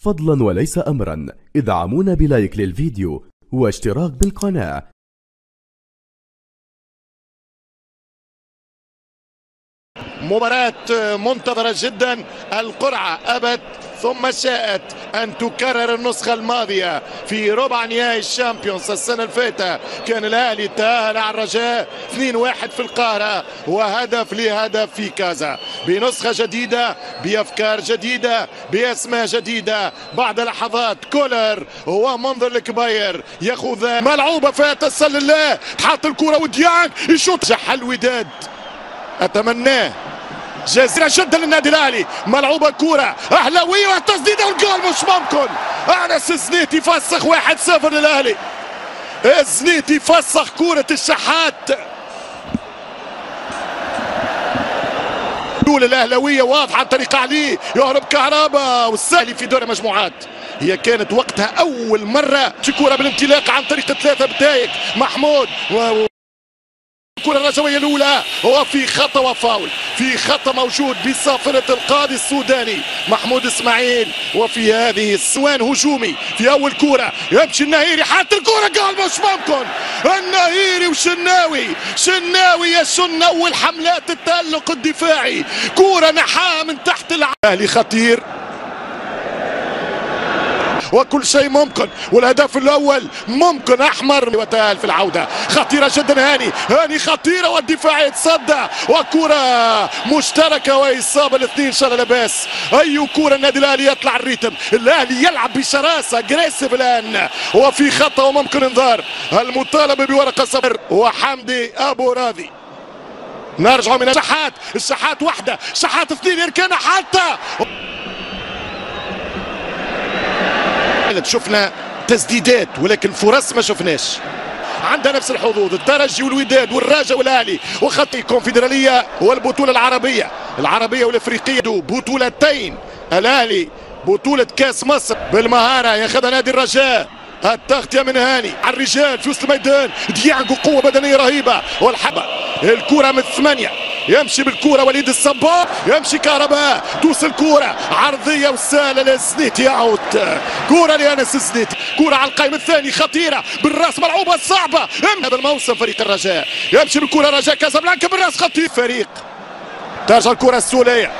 فضلا وليس أمرا ادعمونا بلايك للفيديو واشتراك بالقناة. مباراة منتظرة جدا، القرعة أبت ثم شاءت أن تكرر النسخة الماضية في ربع نهائي الشامبيونز السنة الفاتة. كان الأهلي تأهل على الرجاء 2-1 في القاهرة وهدف لهدف في كازا، بنسخة جديدة بأفكار جديدة بأسماء جديدة. بعد لحظات كولر هو منظر الكبير يأخذ ملعوبة فتسلل الله، تحط الكرة وديانج يشوط جحا الوداد. أتمناه جزيرة جدا للنادي الاهلي، ملعوبه كوره اهلاويه والتسديده والجول مش ممكن. انس الزنيتي فسخ 1-0 للاهلي. الزنيتي فسخ كوره الشحات. الاهلاويه واضحه عن طريق علي، يهرب كهربا والسهلي في دور المجموعات. هي كانت وقتها اول مره كوره بالانطلاق عن طريق 3 بدايق محمود الكرة الرجوية الأولى، هو في خطأ وفاول، في خطأ موجود بصافرة القاضي السوداني محمود إسماعيل. وفي هذه السوان هجومي في أول كرة يمشي النهيري حتى الكرة جول مش ممكن. النهيري وشناوي، شناوي يشن أول حملات التألق الدفاعي، كرة نحاها من تحت الأهلي خطير وكل شيء ممكن، والهدف الاول ممكن احمر وتأهل في العوده. خطيره جدا هاني خطيره والدفاع يتصدى وكره مشتركه واصابه الاثنين ان شاء الله لا باس. اي كره النادي الاهلي يطلع الريتم، الاهلي يلعب بشراسه اجريسيف الان وفي خطا وممكن انذار. المطالبه بورقه صفر وحمدي ابو راضي. نرجع من الشحات واحده، شحات اثنين يركنها حتى شفنا تسديدات ولكن فرص ما شفناش. عندها نفس الحظوظ الترجي والوداد والرجاء والاهلي وخط الكونفدراليه والبطوله العربيه والافريقيه، بطولتين. الاهلي بطوله كاس مصر بالمهاره ياخذها نادي الرجاء. التغطيه من هاني على الرجال في وسط الميدان، ديانجو قوه بدنيه رهيبه والحبه الكره من 8 يمشي بالكرة وليد الصباح، يمشي كهرباء توصل كرة عرضية وسهلة للزنيتي، اوت. كرة لأنس الزنيتي، كرة على القائم الثاني خطيرة بالراس ملعوبة صعبة. هذا الموسم فريق الرجاء يمشي بالكرة، رجاء كازابلانكا بالراس خطير. فريق ترجع الكرة السولية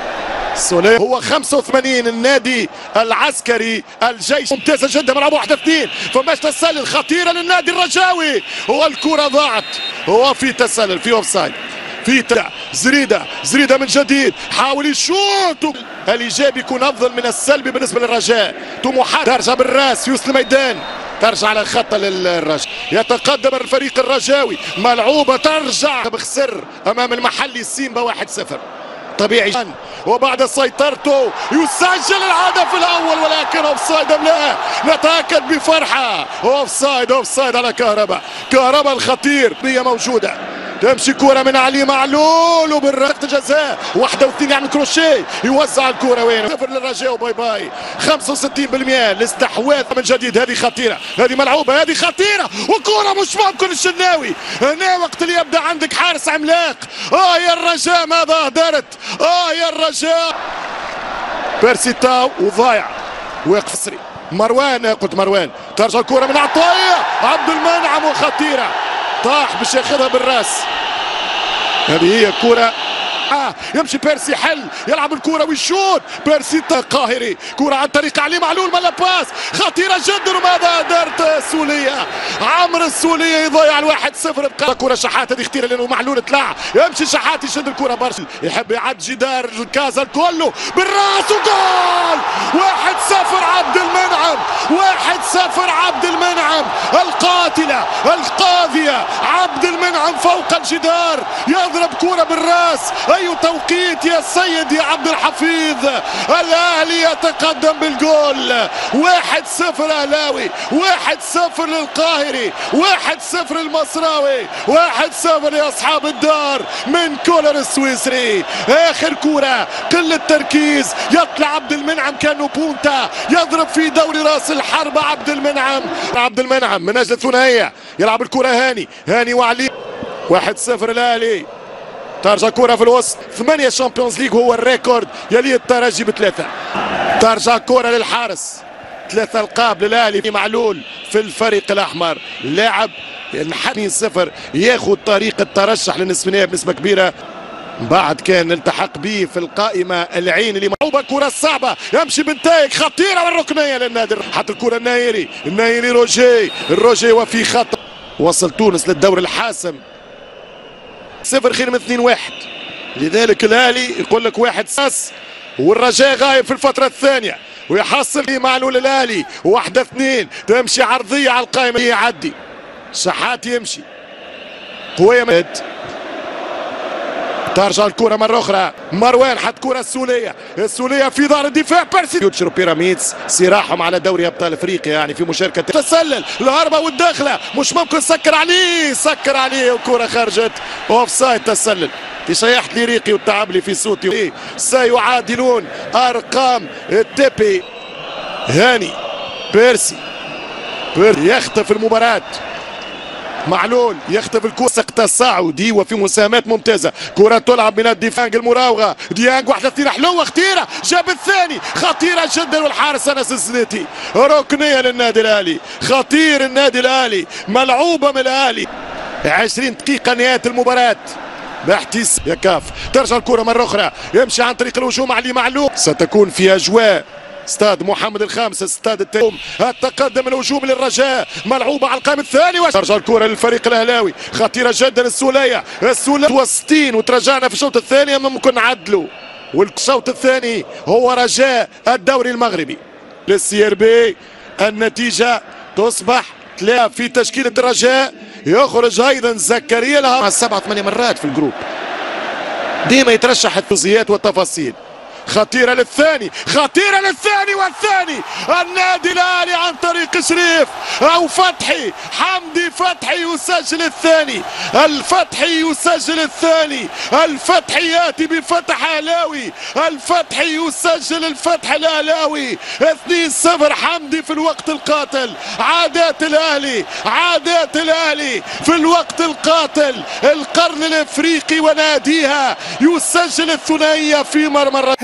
هو 85 النادي العسكري الجيش ممتازة جدا، ملعوبة 1-2 فماش تسلل خطيرة للنادي الرجاوي والكرة ضاعت. هو في تسلل في اوفسايد في زريدة من جديد حاول يشوط. الايجابي يكون افضل من السلبي بالنسبه للرجاء. طموحات ترجع بالراس في وسط الميدان، ترجع على الخط للرجاء، يتقدم الفريق الرجاوي، ملعوبه ترجع بخسر امام المحلي سيمبا 1-0 طبيعي. وبعد سيطرته يسجل الهدف الاول ولكن اوفسايد ام لا؟ نتاكد بفرحه. اوفسايد على كهرباء الخطير. هي موجوده، تمشي كرة من علي معلول وبالركلة جزاء 1 و2 يعمل كروشيه يوزع الكرة وين 0 للرجاء وباي باي. 65% الاستحواذ من جديد. هذه خطيرة، هذه ملعوبة، هذه خطيرة وكرة مش ممكن. الشناوي هنا وقت اللي يبدا عندك حارس عملاق. يا الرجاء ماذا اهدرت، يا الرجاء. بيرسي تاو وضايع ويقف مروان ترجع الكرة من عطية عبد المنعم وخطيرة طاح باش ياخذها بالراس. هذه هي الكرة. يمشي بيرسي حل يلعب الكرة ويشوت. بيرسي قاهري، كرة عن طريق علي معلول ملا باس خطيرة جدا. وماذا درت السولية، عمرو السولية يضيع 1-0. بقى كرة شحات هذه خطيرة لأنه معلول طلع، يمشي شحات يشد الكرة برشا يحب يعدي جدار الكازا كله بالراس وجول 1-0 عبد المنعم. 1-0 عبد المنعم القاتلة القاضية. عبد المنعم فوق الجدار يضرب كرة بالراس. أي توقيت يا سيد يا عبد الحفيظ. الأهلي يتقدم بالجول 1-0 أهلاوي، 1-0 للقاهري، 1-0 المصراوي، 1-0 لأصحاب الدار من كولر السويسري. آخر كرة قلة تركيز، يطلع عبد المنعم كأنه بونتا يضرب في دوري راس الحربة. عبد المنعم من أجل الثنائية يلعب الكرة هاني وعلي. 1-0 الأهلي. ترجع كرة في الوسط، 8 شامبيونز ليج هو الريكورد، يليه الترجي ب3. ترجع كرة للحارس 3 ألقاب للاهلي في معلول في الفريق الاحمر. لاعب نحن 0 ياخذ طريق الترشح للنصف النهائي بنسبه كبيره. بعد كان التحق به في القائمه العين اللي معوبه كره صعبه يمشي بنتايج خطيره والركنيه للنادي. حط الكره النايري روجي وفي خط. وصل تونس للدور الحاسم 0 خير من 2-1. لذلك الاهلي يقول لك 1 ساس والرجاء غايب في الفتره الثانيه ويحصل معلول الاهلي 1-2. تمشي عرضيه على القائمه يعدي شحات يمشي قويه مد. ترجع الكرة مرة أخرى مروان حط كرة السولية في دار الدفاع بيرسي فيوتشر بيراميدز صراحهم على دوري أبطال أفريقيا يعني في مشاركة. تسلل الهربة والداخلة مش ممكن سكر عليه والكرة خرجت أوف سايد. تسلل تشيحت لي ريقي والتعب لي في صوتي. سيعادلون أرقام التبي. هاني بيرسي يخطف المباراة. معلول يخطف الكرة سقطة سعودي وفي مساهمات ممتازة. كرة تلعب من الدفاع المراوغة ديانج 1-2 حلوة خطيرة جاب الثاني خطيرة جدا والحارس أنس الزنيتي. ركنية للنادي الأهلي خطير النادي الأهلي ملعوبة من الأهلي. 20 دقيقة نهاية المباراة باحتساب يا كاف. ترجع الكرة مرة أخرى يمشي عن طريق الهجوم علي معلول. ستكون في أجواء استاد محمد الخامس استاد التيم. التقدم الهجوم للرجاء ملعوبه على القائم الثاني ترجع الكره للفريق الاهلاوي خطيره جدا. السوليه وسطين وترجعنا في الشوط الثاني ممكن نعدلوا. والشوط الثاني هو رجاء الدوري المغربي للسي بي. النتيجه تصبح 3 في تشكيله الرجاء. يخرج ايضا زكريا لها 7-8 مرات في الجروب ديما يترشح التوزيات والتفاصيل. خطيرة للثاني والثاني النادي الأهلي عن طريق شريف أو فتحي حمدي. فتحي يسجل الثاني. الفتحي يأتي بفتح أهلاوي. الفتحي يسجل الفتح الأهلاوي 2-0. حمدي في الوقت القاتل. عادات الأهلي في الوقت القاتل. القرن الإفريقي وناديها يسجل الثنائية في مرمى